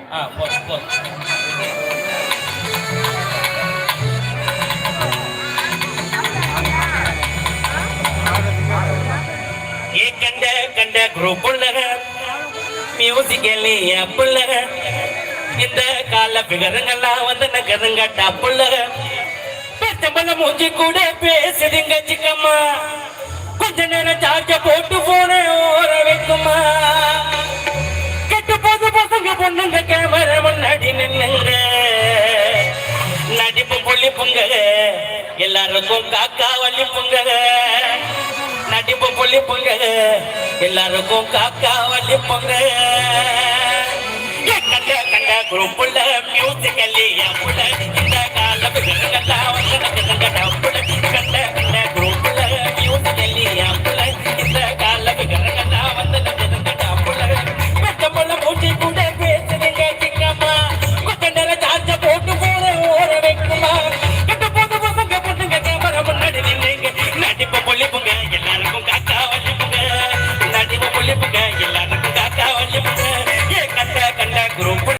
போதும் போதும். ஏ கண்ட கண்ட குரூப் உள்ளக மியூசிக்கலி அப்புள்ளக இந்த கால பிகரங்கள்லாம் வந்து நகருங்க டப்புள்ளக பெத்தம்பள மூஞ்சி கூட பேசுதுங்க சிக்கம்மா கொஞ்ச நேரம் சார்ஜ போட்டு போன ஓர வைக்குமா கெட்டு போது பசங்க பொண்ணுங்க கேமரா முன்னாடி நின்னுங்க நடிப்பு புள்ளி பொங்க எல்லாருக்கும் காக்கா வள்ளி பொங்க நடிப்பு புள்ளி பொங்க எல்லாருக்கும் காக்கா வள்ளி பொங்க கண்ட கண்ட குரூப்புள்ள மியூசிக்கல்லி புள்ள இந்த கால வந்து